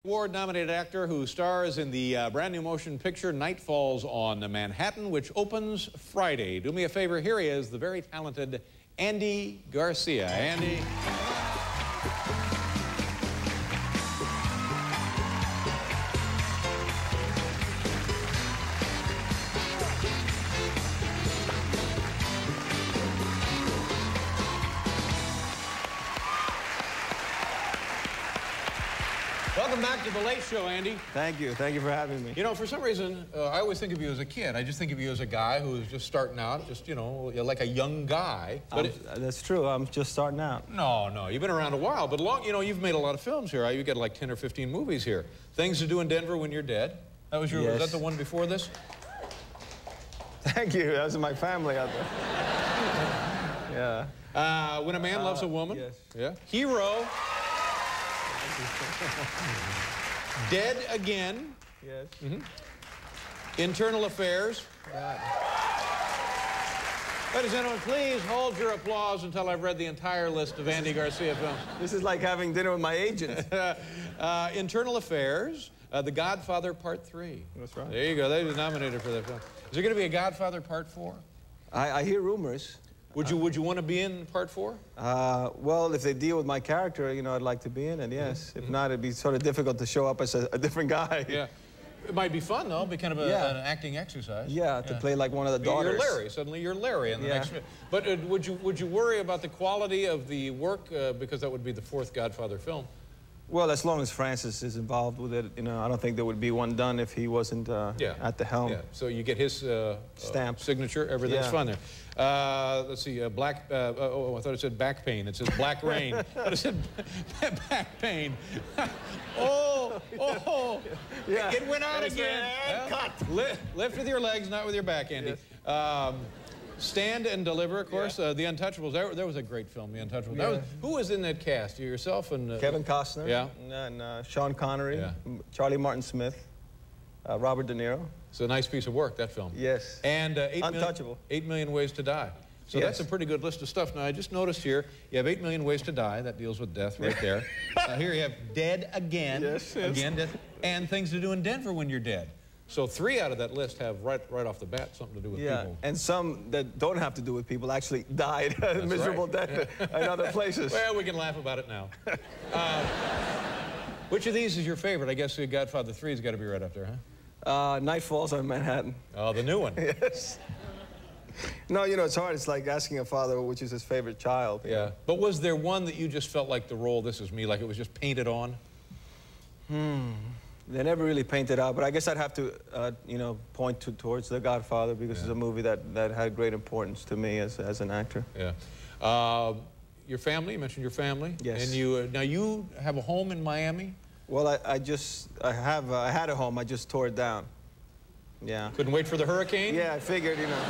Award-nominated actor who stars in the brand new motion picture Night Falls on Manhattan, which opens Friday. Do me a favor, here he is, the very talented Andy Garcia. Andy. Welcome back to The Late Show, Andy. Thank you. Thank you for having me. You know, for some reason, I always think of you as a kid. I just think of you as a guy who's just starting out, just, you know, like a young guy. But that's true. I'm just starting out. No, you've been around a while. But you know, you've made a lot of films here. You got like 10 or 15 movies here. Things to Do in Denver When You're Dead. That was your, yes. Was that the one before this? Thank you. That was my family out there. Yeah. When a Man Loves a Woman. Yes. Yeah. Hero. Dead Again. Yes. Internal Affairs. God. Ladies and gentlemen, please hold your applause until I've read the entire list of Andy Garcia films. This is like having dinner with my agent. Internal Affairs, The Godfather Part 3. That's right. There you go. They were nominated for that film. Is there going to be a Godfather Part 4? I hear rumors. Would you want to be in Part 4? Well, if they deal with my character, you know, I'd like to be in it, yes. If not, it'd be sort of difficult to show up as a different guy. Yeah. It might be fun, though. It'd be kind of an acting exercise. Yeah, to play like one of the daughters. You're Larry. Suddenly you're Larry in the next film. But would you worry about the quality of the work, because that would be the fourth Godfather film? Well, as long as Francis is involved with it, you know, I don't think there would be one done if he wasn't at the helm. Yeah, so you get his stamp, signature, everything's fun there. Let's see, I thought it said back pain. It says Black Rain, but it said back pain. Yeah. It went out again. Cut. Lift with your legs, not with your back, Andy. Yes. Stand and Deliver, of course. The Untouchables. There was a great film, The Untouchables. Yeah. Who was in that cast? You yourself and Kevin Costner. Yeah. And Sean Connery. Yeah. Charlie Martin Smith. Robert De Niro. It's a nice piece of work, that film. Yes. And Untouchable. 8 Million Ways to Die. So that's a pretty good list of stuff. Now, I just noticed here, you have 8 Million Ways to Die. That deals with death right there. Here you have Dead Again. Yes. Again, death. And Things to Do in Denver When You're Dead. So 3 out of that list have right off the bat something to do with people. And some that don't have to do with people actually died a miserable death in other places. Well, we can laugh about it now. Which of these is your favorite? I guess Godfather 3's got to be right up there, huh? Night Falls on Manhattan. Oh, the new one. Yes. No, you know, it's hard. It's like asking a father which is his favorite child. Yeah. But was there one that you just felt like the role, this is me, like it was just painted on? They never really painted out, but I guess I'd have to, you know, point towards The Godfather because it's a movie that had great importance to me as an actor. Yeah. Your family, you mentioned your family. Yes. And you, now you have a home in Miami? Well, I had a home, I just tore it down. Yeah. Couldn't wait for the hurricane? Yeah, I figured, you know,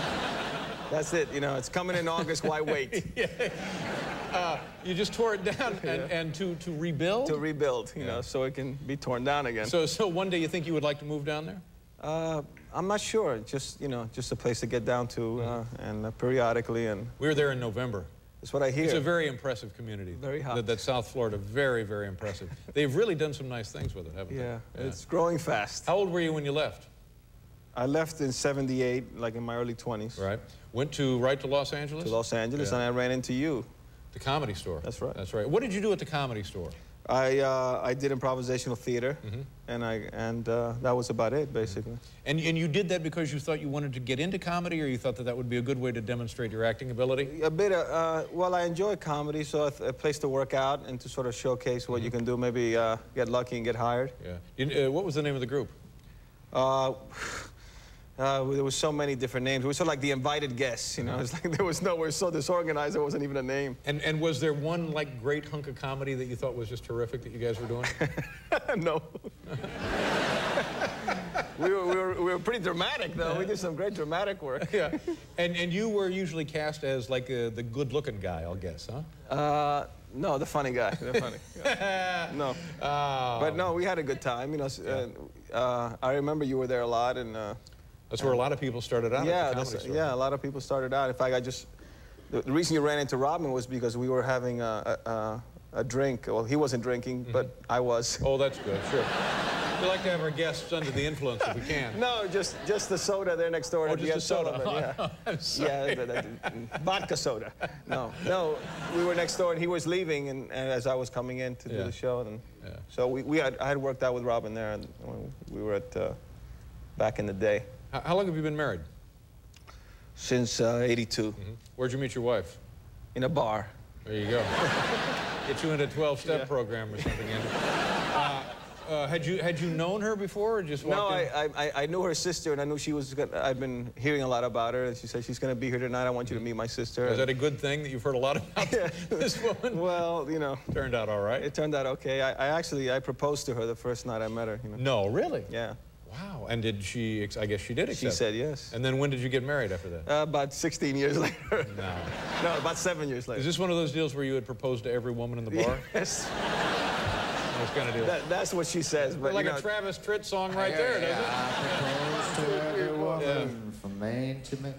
that's it, you know, it's coming in August, why wait? You just tore it down and to rebuild? To rebuild, you know, so it can be torn down again. So one day you think you would like to move down there? I'm not sure. Just, you know, just a place to get down to and periodically. And we were there in November. That's what I hear. It's a very impressive community. Very hot. That South Florida, very, very impressive. They've really done some nice things with it, haven't they? Yeah, it's growing fast. How old were you when you left? I left in '78, like in my early 20s. Right. Went right to Los Angeles? To Los Angeles, and I ran into you. The Comedy Store. That's right. That's right. What did you do at the Comedy Store? I did improvisational theater, and that was about it, basically. And you did that because you thought you wanted to get into comedy, or you thought that would be a good way to demonstrate your acting ability? A bit. Well, I enjoy comedy, so a place to work out and to sort of showcase what you can do. Maybe get lucky and get hired. Yeah. What was the name of the group? There was so many different names. We were sort of like the invited guests, you know. It's like we were so disorganized, there wasn't even a name. And was there one, like, great hunk of comedy that you thought was just terrific that you guys were doing? No. we were pretty dramatic, though. We did some great dramatic work. Yeah. And you were usually cast as, like, the good-looking guy, I'll guess, huh? No, the funny guy. The funny. No. But no, we had a good time, you know. I remember you were there a lot, and... That's where a lot of people started out at the Comedy Store. Yeah, a lot of people started out. In fact, the reason you ran into Robin was because we were having a drink. Well, he wasn't drinking, but I was. Oh, that's good, sure. We like to have our guests under the influence if we can. No, just the soda there next door. Oh, just a soda. Yeah, I'm sorry. yeah, vodka soda. No, we were next door, and he was leaving, and as I was coming in to do the show, and so I had worked out with Robin there, and we were at back in the day. How long have you been married? Since '82. Where'd you meet your wife? In a bar. There you go. Get you into a 12-step program or something, Andy. Had you known her before, or just walked in? No, I knew her sister, and I knew she was I've been hearing a lot about her, and she said, she's going to be here tonight. I want you to meet my sister. Is that a good thing that you've heard a lot about this woman? Well, you know. Turned out all right. It turned out okay. I proposed to her the first night I met her. You know? No, really? Yeah. Wow. And did she, I guess she did accept? She said yes. And then when did you get married after that? About 16 years later. No. No, about 7 years later. Is this one of those deals where you had proposed to every woman in the bar? Yes. That's kind of deal. That's what she says. But like a Travis Tritt song right there, doesn't it? I propose to every woman from Maine to Maine.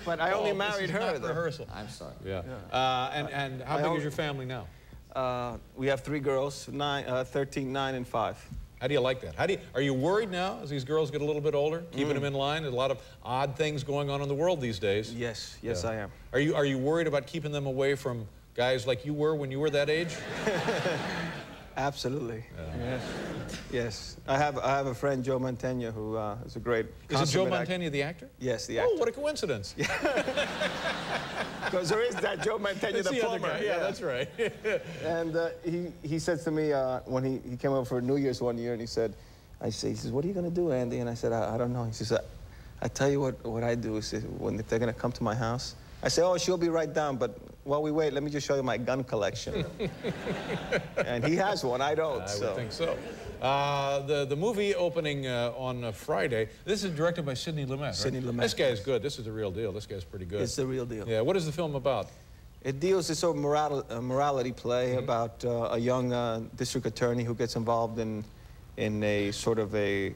But I only married her, though. Rehearsal. I'm sorry. Yeah. And how big is your family now? We have 3 girls, 13, 9, and 5. How do you like that? Are you worried now as these girls get a little bit older, keeping them in line? There's a lot of odd things going on in the world these days. Yes, I am. Are you worried about keeping them away from guys like you were when you were that age? Absolutely. Yes. I have a friend, Joe Mantegna, who is a great. Is it Joe Mantegna, the actor? Yes, the actor. Oh, what a coincidence. Because there is that Joe Mantegna, the plumber. Yeah, that's right. And he said to me when he came over for New Year's one year, and he says, what are you going to do, Andy? And I said, I don't know. He says, I tell you what I do is if they're going to come to my house, I say, oh, she'll be right down, but while we wait, let me just show you my gun collection. And he has one, I don't. I would think so. The movie opening on Friday, this is directed by Sidney Lumet, right? Sidney Lumet. This guy's good. This is the real deal. This guy's pretty good. It's the real deal. Yeah, what is the film about? It deals, it's a morality play about a young district attorney who gets involved in a sort of a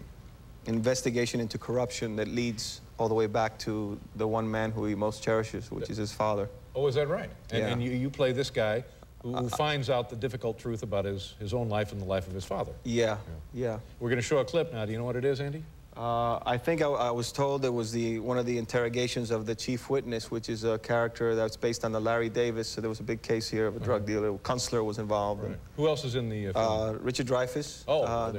investigation into corruption that leads all the way back to the one man who he most cherishes, which is his father. Oh, is that right? Yeah. And you play this guy who finds out the difficult truth about his own life and the life of his father. Yeah. We're going to show a clip now. Do you know what it is, Andy? I think I was told it was one of the interrogations of the chief witness, which is a character that's based on the Larry Davis. So there was a big case here of a drug dealer. Kunstler was involved. Right. Who else is in the film? Richard Dreyfuss,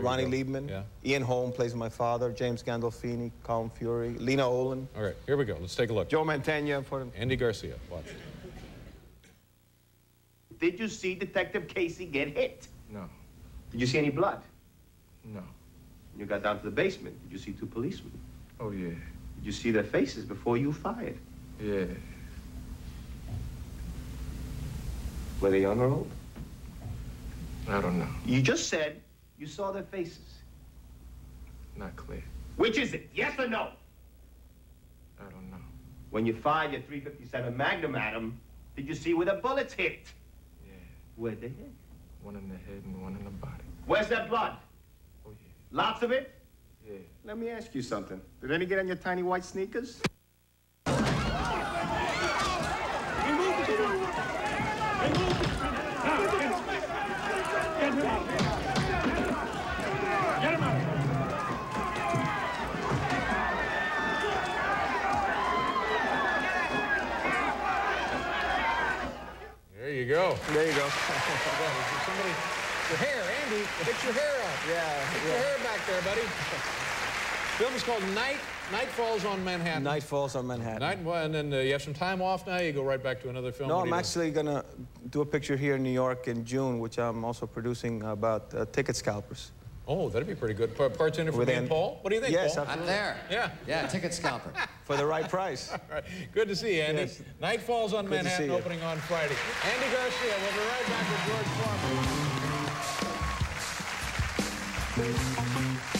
Ronnie Liebman, Ian Holm plays my father, James Gandolfini, Colin Fury, Lena Olin. All right, here we go. Let's take a look. Joe Mantegna. Andy Garcia, watch. Did you see Detective Casey get hit? No. Did you see any blood? No. You got down to the basement. Did you see 2 policemen? Oh, yeah. Did you see their faces before you fired? Yeah. Were they young or old? I don't know. You just said you saw their faces. Not clear. Which is it? Yes or no? I don't know. When you fired your .357 Magnum at them, did you see where the bullets hit? Yeah. Where'd they hit? One in the head and one in the body. Where's that blood? Oh, yeah. Lots of it? Yeah. Let me ask you something. Did any get on your tiny white sneakers? There you go. There you go. Somebody, your hair, Andy, get your hair up. Get your hair back there, buddy. The film is called Night Falls on Manhattan. Night Falls on Manhattan. And then you have some time off now? You go right back to another film? No, I'm actually going to do a picture here in New York in June, which I'm also producing about ticket scalpers. Oh, that'd be pretty good. Parts in it for me and Paul? What do you think, yes, Paul? Absolutely. I'm there. Yeah. Yeah, ticket scalper. For the right price. All right. Good to see you, Andy. Yes. Night Falls on Manhattan, opening on Friday. Andy Garcia, we'll be right back with George Foreman.